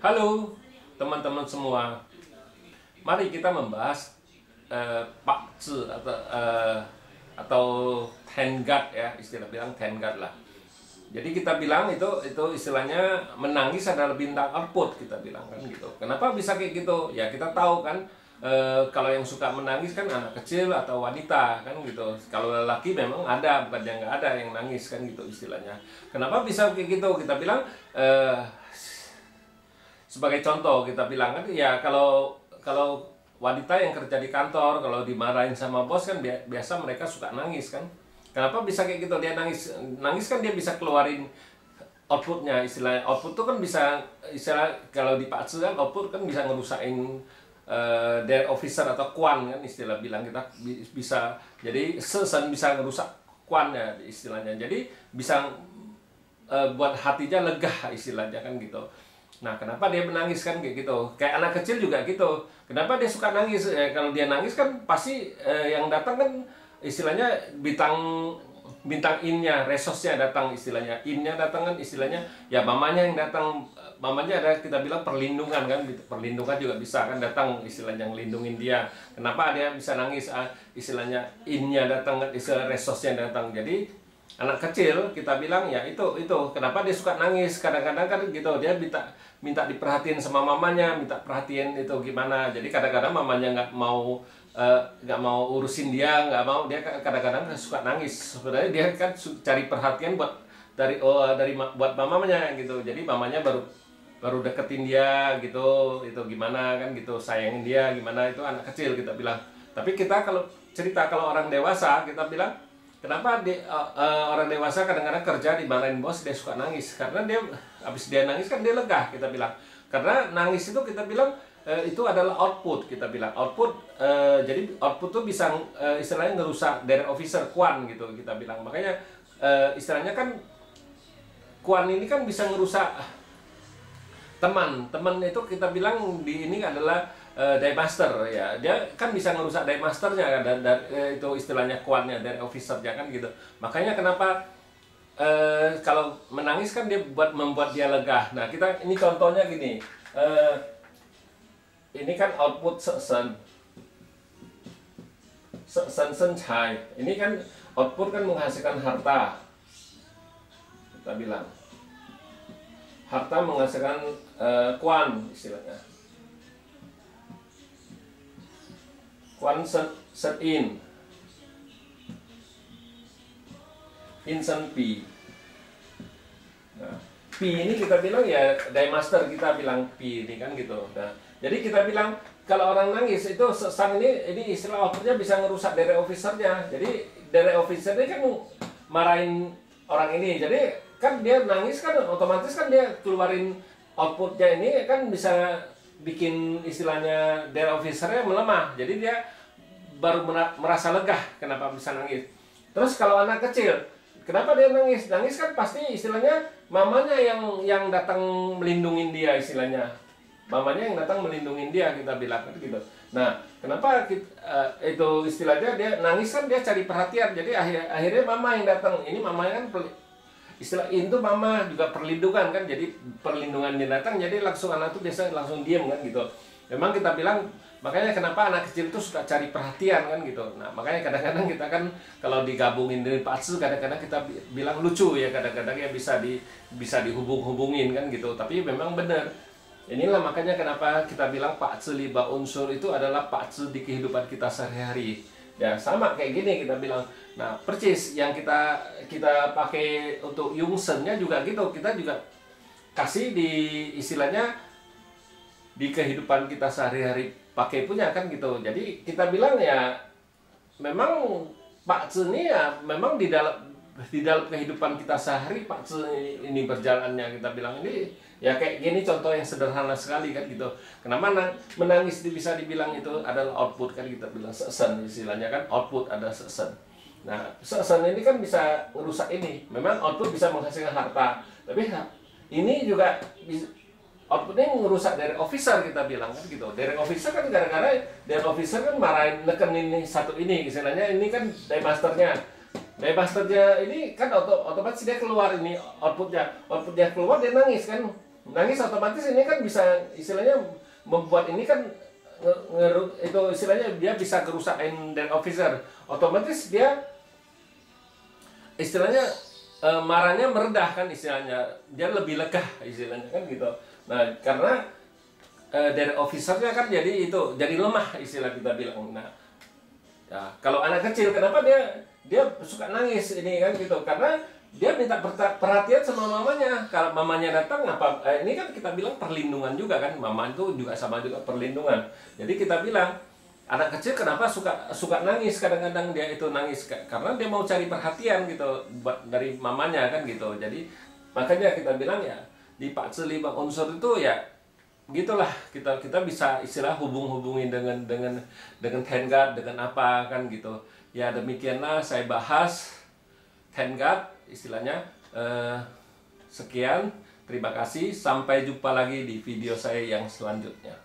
Halo teman-teman semua, mari kita membahas Pak Zi atau Tenggat ya, istilah bilang Tenggat lah. Jadi kita bilang itu istilahnya menangis adalah bintang output, kita bilang kan gitu. Kenapa bisa kayak gitu? Ya kita tahu kan, kalau yang suka menangis kan anak kecil atau wanita kan gitu. Kalau lelaki memang ada, bukan yang nggak ada yang nangis kan gitu istilahnya. Kenapa bisa kayak gitu? Kita bilang sebagai contoh kita bilang kan ya, kalau wanita yang kerja di kantor kalau dimarahin sama bos kan biasa mereka suka nangis kan. Kenapa bisa kayak gitu? Dia nangis kan dia bisa keluarin outputnya. Istilah output itu kan bisa, istilah kalau di Pak Zi kan output kan bisa ngerusain their officer atau kwan kan, istilah bilang kita bisa. Jadi sesen bisa ngerusak kwannya istilahnya. Jadi bisa buat hatinya lega istilahnya kan gitu. Nah, kenapa dia menangis kan kayak gitu? Kayak anak kecil juga gitu. Kenapa dia suka nangis? Kalau dia nangis kan pasti yang datang kan istilahnya bintang innya, resosnya datang istilahnya. Innya datang kan istilahnya ya mamanya yang datang. Mamanya ada kita bilang perlindungan kan. Perlindungan juga bisa kan datang istilahnya ngelindungin dia. Kenapa dia bisa nangis? Istilahnya innya datang kan, istilah resosnya datang. Jadi anak kecil kita bilang ya itu kenapa dia suka nangis kadang-kadang kan gitu, dia minta diperhatiin sama mamanya, minta perhatian itu gimana. Jadi kadang-kadang mamanya nggak mau urusin dia, nggak mau, dia kadang-kadang suka nangis. Sebenarnya dia kan cari perhatian buat mamanya gitu. Jadi mamanya baru deketin dia gitu, itu gimana kan gitu, sayangin dia gimana, itu anak kecil kita bilang. Tapi kita kalau cerita kalau orang dewasa kita bilang, kenapa orang dewasa kadang-kadang kerja dimarahin bos dia suka nangis? Karena dia habis dia nangis kan dia lega, kita bilang. Karena nangis itu kita bilang itu adalah output, kita bilang output. Jadi output itu bisa istilahnya ngerusak dari officer kwan gitu, kita bilang. Makanya istilahnya kan kwan ini kan bisa ngerusak teman itu, kita bilang di ini adalah die master ya, dia kan bisa ngerusak die masternya kan, dan itu istilahnya kuatnya dari officernya kan gitu. Makanya kenapa kalau menangis kan dia membuat dia lega. Nah kita ini contohnya gini, ini kan output sesen cai, ini kan output kan menghasilkan harta, kita bilang harta menghasilkan kwan istilahnya. Kwan set in sen pi. Nah, pi ini kita bilang ya die master, kita bilang pi ini kan gitu. Nah, jadi kita bilang kalau orang nangis itu sang ini istilah outputnya bisa ngerusak dari officernya. Jadi dari officernya kan marahin orang ini. Jadi kan dia nangis kan otomatis kan dia keluarin outputnya ini kan bisa bikin istilahnya dari officernya melemah. Jadi dia baru merasa lega kenapa bisa nangis. Terus kalau anak kecil, kenapa dia nangis? Nangis kan pasti istilahnya mamanya yang datang melindungin dia istilahnya. Mamanya yang datang melindungin dia, kita bilang kan gitu. Nah, kenapa itu istilahnya dia nangis kan dia cari perhatian. Jadi akhirnya mama yang datang. Ini mamanya kan istilah itu mama juga perlindungan kan, jadi perlindungan dia datang, jadi langsung anak itu biasa langsung diem kan gitu. Memang kita bilang makanya kenapa anak kecil itu suka cari perhatian kan gitu. Nah makanya kadang-kadang kita kan kalau digabungin dengan Pak Zi kadang-kadang kita bilang lucu ya, kadang-kadang ya bisa dihubung-hubungin kan gitu. Tapi memang benar. Inilah makanya kenapa kita bilang Pak Zi lima unsur itu adalah Pak Zi di kehidupan kita sehari-hari. Ya sama kayak gini kita bilang. Nah percis yang kita pakai untuk Yungsen-nya juga gitu. Kita juga kasih di istilahnya di kehidupan kita sehari-hari pakai punya kan gitu. Jadi kita bilang ya memang Pak Zi ini ya memang di dalam kehidupan kita sehari Pak Zi ini berjalannya, kita bilang ini ya kayak gini contoh yang sederhana sekali kan gitu. Kenapa menangis bisa dibilang itu adalah output kan, kita bilang sesen istilahnya kan, output ada sesen. Nah sesen ini kan bisa merusak ini. Memang output bisa menghasilkan harta, tapi ini juga outputnya ngerusak dari officer, kita bilang kan gitu. Dari officer kan gara-gara dari officer kan marahin neken ini satu ini istilahnya, ini kan die masternya. Die masternya ini kan otomatis dia keluar ini outputnya keluar dia nangis kan. Nangis otomatis ini kan bisa istilahnya membuat ini kan itu istilahnya dia bisa kerusakan dan officer. Otomatis dia istilahnya marahnya meredah kan istilahnya. Dia lebih lega istilahnya kan gitu. Nah, karena dari officernya kan jadi itu jadi lemah istilah kita bilang. Nah, ya, kalau anak kecil kenapa dia suka nangis ini kan gitu? Karena dia minta perhatian sama mamanya. Kalau mamanya datang ini kan kita bilang perlindungan juga kan. Mama itu juga sama juga perlindungan. Jadi kita bilang anak kecil kenapa suka nangis, kadang-kadang dia itu nangis karena dia mau cari perhatian gitu dari mamanya kan gitu. Jadi makanya kita bilang ya di Pak 5 unsur itu ya gitulah kita bisa istilah hubungin dengan handguard dengan apa kan gitu. Ya demikianlah saya bahas handguard istilahnya. Sekian, terima kasih, sampai jumpa lagi di video saya yang selanjutnya.